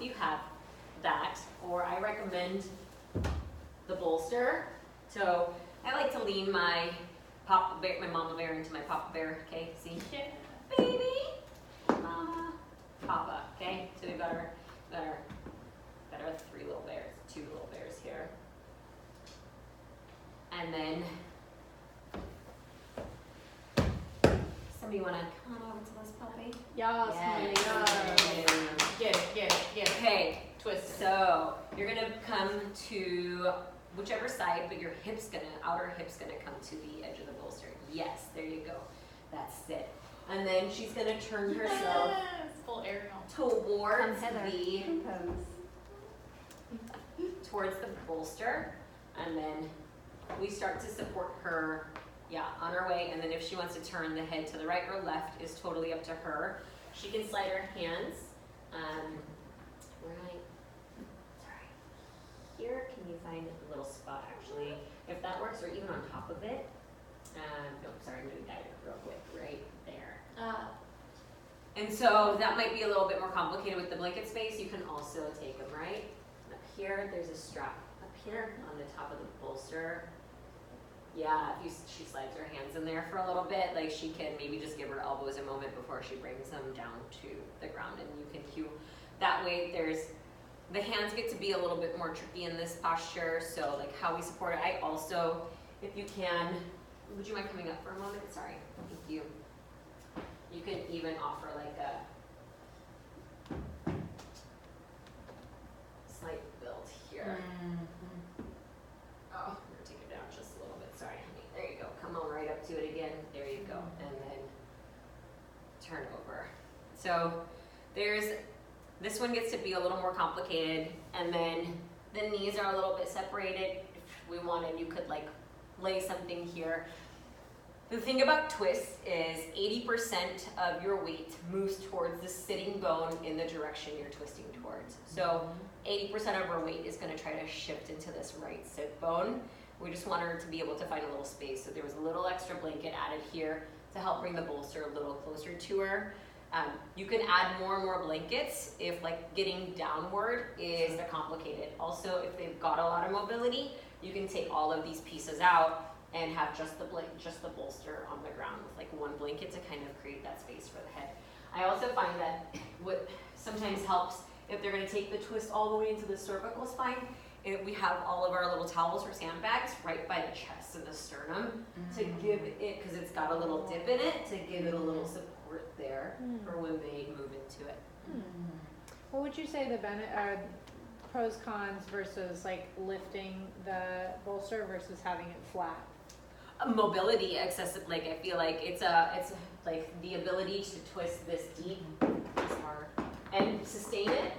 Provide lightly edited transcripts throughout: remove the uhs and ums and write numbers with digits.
you have that, or I recommend the bolster. So I like to lean my Papa Bear, my Mama Bear into my Papa Bear, okay, see? Yeah. Baby, Mama, Papa, okay? So we've got our 3 little bears, 2 little bears here. And then, somebody wanna come on over to this puppy? Yes, Yes. Get it. Okay, Twist it. so you're gonna come to whichever side, but your outer hip's gonna come to the edge of the bolster. Yes, there you go. That's it. And then she's gonna turn herself Yes, full aerial. towards Heather. towards the bolster, and then we start to support her, on her way. And then if she wants to turn the head to the right or left is totally up to her. She can slide her hands here. Can you find a little spot actually, if that works, or even on top of it? No, sorry, I'm gonna guide it real quick right there. And so that might be a little bit more complicated with the blanket space. You can also take them right up here. There's a strap up here on the top of the bolster. Yeah, if she slides her hands in there for a little bit, like she can maybe just give her elbows a moment before she brings them down to the ground, and you can cue. That way the hands get to be a little bit more tricky in this posture, so like how we support it. I also, if you can, would you mind coming up for a moment? Sorry, thank you. You can even offer like a slight build here. Oh, I'm gonna take it down just a little bit. Sorry, honey. There you go. Come on right up to it again. There you go. And then turn over. So this one gets to be a little more complicated, and then the knees are a little bit separated. If we wanted, you could like lay something here. The thing about twists is 80% of your weight moves towards the sitting bone in the direction you're twisting towards. So 80% of her weight is going to try to shift into this right sit bone. We just want her to be able to find a little space. So there was a little extra blanket added here to help bring the bolster a little closer to her. You can add more and more blankets if like getting downward is complicated. Also, if they've got a lot of mobility, you can take all of these pieces out and have just the bolster on the ground with like one blanket to kind of create that space for the head. I also find that what sometimes helps, if they're going to take the twist all the way into the cervical spine, we have all of our little towels or sandbags right by the chest and the sternum to give it, because it's got a little dip in it, to give it a little support there for when they move into it. What would you say the pros, cons versus like lifting the bolster versus having it flat? Mobility, accessible, like I feel like it's like the ability to twist this deep is hard and sustain it.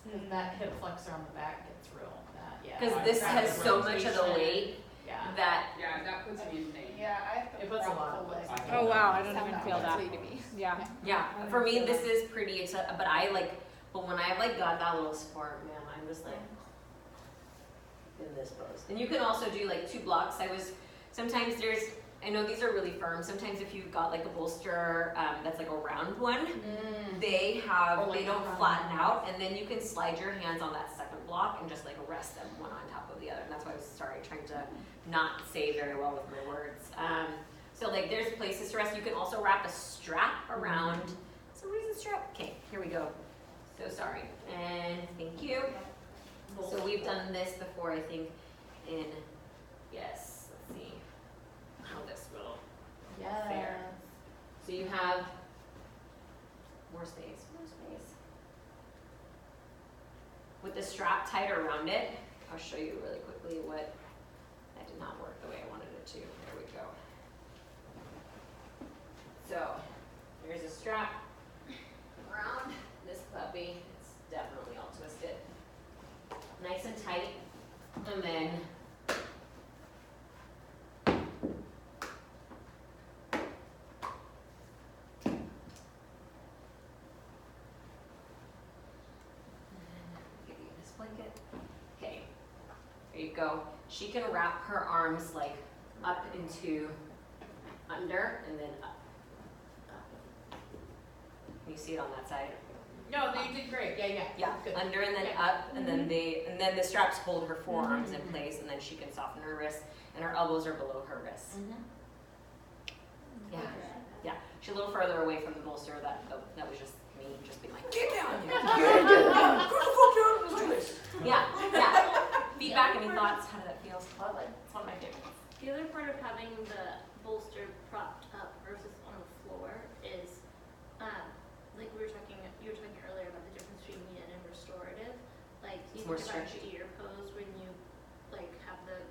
Because that hip flexor on the back gets real. Because this has so much of the weight that. Yeah, that puts me in pain. Yeah, it puts a lot of leg. Oh wow, I don't even feel that. Yeah. Yeah, for me this is pretty but when I've like got that little support, man, I'm just like in this pose. And you can also do like 2 blocks. Sometimes I know these are really firm. Sometimes if you've got like a bolster that's like a round one, they don't flatten out, and then you can slide your hands on that second block and just like rest them one on top of the other. And that's why I was trying to not say very well with my words. So like there's places to rest. You can also wrap a strap around. Somebody's a strap. Okay, here we go. So sorry. And thank you. So we've done this before, I think, yes, let's see how this will fare. So you have more space. With the strap tied around it, I'll show you really quickly what that did not work the way I wanted it to. There we go. So there's a strap around this puppy. It's definitely all twisted. Nice and tight. And then give you this blanket. Okay, there you go. She can wrap her arms like up into under and then up. Can you see it on that side? No, you did great. Yeah. Yeah, Good. under and then Yeah. up, and then the straps hold her forearms in place, and then she can soften her wrists, and her elbows are below her wrists. Yeah, yeah. She's a little further away from the bolster. That was just me, just being like, get down, get down, go the fuck down, let's do this. Yeah. Feedback. Any thoughts? How did that feel? Well, like, It's one of my favorites. the other part of having the bolster propped up versus on the floor is, like you were talking earlier about the difference between needed and restorative. Like It's you more think about stretchy. your pose when you like have the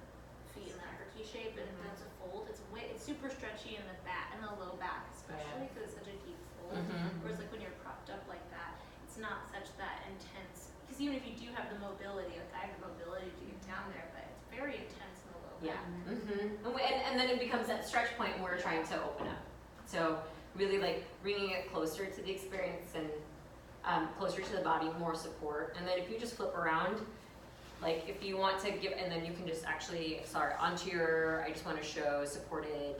feet in that herky shape, and then it's a fold. It's super stretchy in the back, in the low back, especially because it's such a deep fold. Whereas like when you're propped up like that, it's not such that intense. Because even if you do have the mobility, like I have the mobility to get down there, but it's very intense in the low Yeah. back. And then it becomes that stretch point where we're trying to open up. So really like bringing it closer to the experience and closer to the body, more support. And then if you just flip around, like if you want to give, and then you can just actually, onto your, I just want to show supported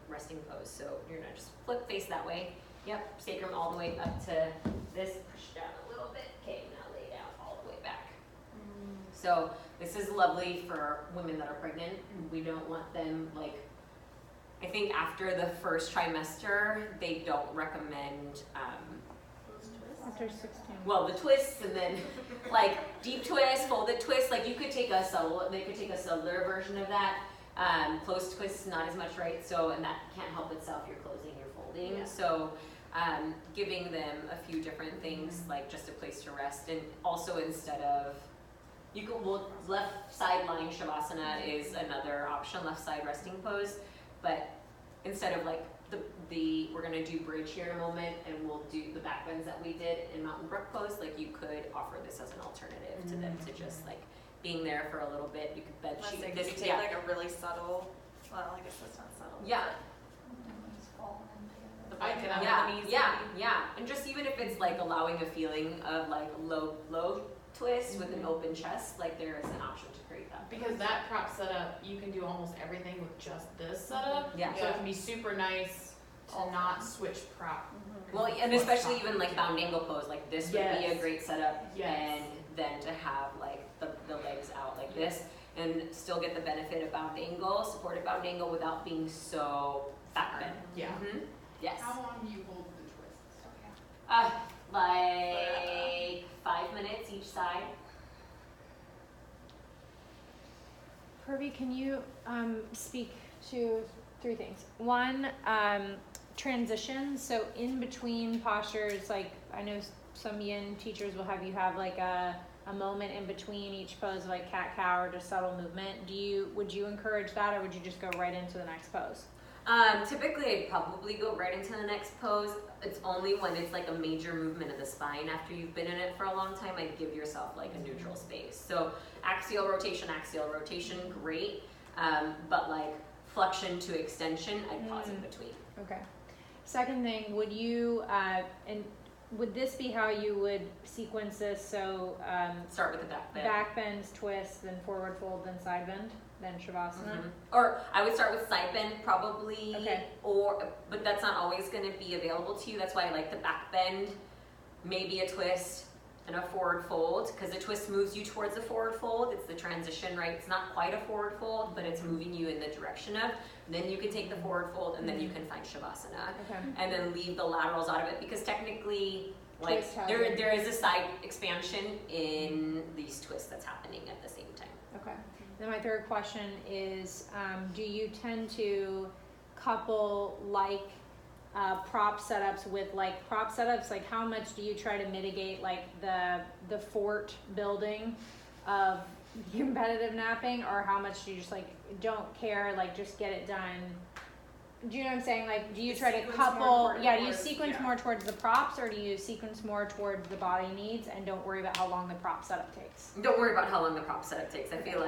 resting pose. So you're gonna just flip face that way. Yep, sacrum all the way up to this, push down a little bit. Okay, now lay down all the way back. So this is lovely for women that are pregnant. We don't want them I think after the first trimester, they don't recommend, Those twists. After 16. well, the twists and then deep twist, folded twist, they could take a subtler version of that. Closed twists, not as much, right? So, and that can't help itself, you're closing, you're folding. Yeah. So, giving them a few different things, like just a place to rest, and also instead of, left side lying shavasana is another option, left side resting pose, but instead of we're gonna do bridge here in a moment, and we'll do the back bends that we did in Mountain Brook pose, you could offer this as an alternative to them, to just being there for a little bit. You could bed Unless sheet they this, could take a really subtle, well, I guess that's not subtle. yeah, The blanket on yeah, the knees. yeah, and just even if it's allowing a feeling of low twist with an open chest, there is an option to create that. Because that prop setup, you can do almost everything with just this setup. Yeah. So it can be super nice to not switch prop. Well, and especially even bound angle pose, this would be a Yes. great setup, Yes. and then to have the legs out like this, and still get the benefit of bound angle, supported bound angle, without being so back bent. Yeah. Yes. How long do you hold the twists? 5 minutes each side. Purvi, can you speak to 3 things? One, transition. So in between postures, I know some yin teachers will have you have a moment in between each pose, cat cow or just subtle movement. Would you encourage that, or would you just go right into the next pose? Typically, I'd probably go right into the next pose. It's only when it's a major movement of the spine after you've been in it for a long time, I'd give yourself a neutral space. So axial rotation, great. But flexion to extension, I'd pause in between. Okay. Second thing, would you, and would this be how you would sequence this? So Start with the back bend. back bends, twist, then forward fold, then side bend, then shavasana? Or I would start with side bend probably, Okay. but that's not always going to be available to you. That's why I like the back bend, maybe a twist and a forward fold, because the twist moves you towards the forward fold. It's the transition, right? It's not quite a forward fold, but it's moving you in the direction of. Then you can take the forward fold, and then you can find shavasana, Okay. and then leave the laterals out of it, because technically, Twist how there you- there is a side expansion in these twists that's happening at the same time. Okay. Then my third question is, do you tend to couple prop setups with prop setups? How much do you try to mitigate the fort building of competitive napping, or how much do you just don't care, just get it done? Do you know what I'm saying? Do you try to Sequence couple? more Do you towards- sequence yeah. more towards the props, or do you sequence more towards the body needs and don't worry about how long the prop setup takes? Don't worry about how long the prop setup takes. I feel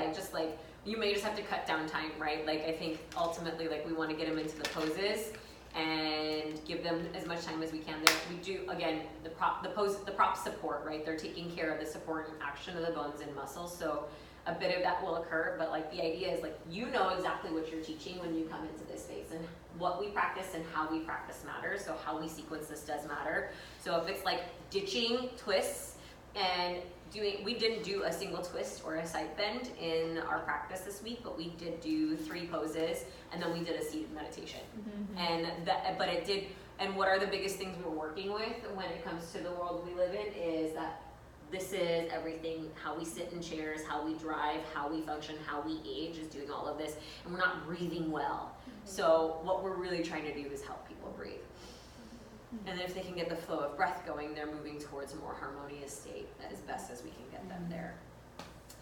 you may just have to cut down time, right? I think ultimately we want to get them into the poses and give them as much time as we can there. We do, again, the prop support, right? They're taking care of the support and action of the bones and muscles. So a bit of that will occur, but like the idea is like you know exactly what you're teaching when you come into this space, and what we practice and how we practice matters. So how we sequence this does matter. So if it's like ditching twists and we didn't do a single twist or a side bend in our practice this week, but we did do 3 poses, and then we did a seated meditation. But it did. And what are the biggest things we're working with when it comes to the world we live in is that this is everything, how we sit in chairs, how we drive, how we function, how we age is doing all of this, and we're not breathing well. So what we're really trying to do is help people breathe. And then if they can get the flow of breath going, they're moving towards a more harmonious state as best as we can get them there.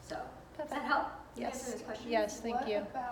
So, does that help? Yes. Answer this question? Yes, thank you. What about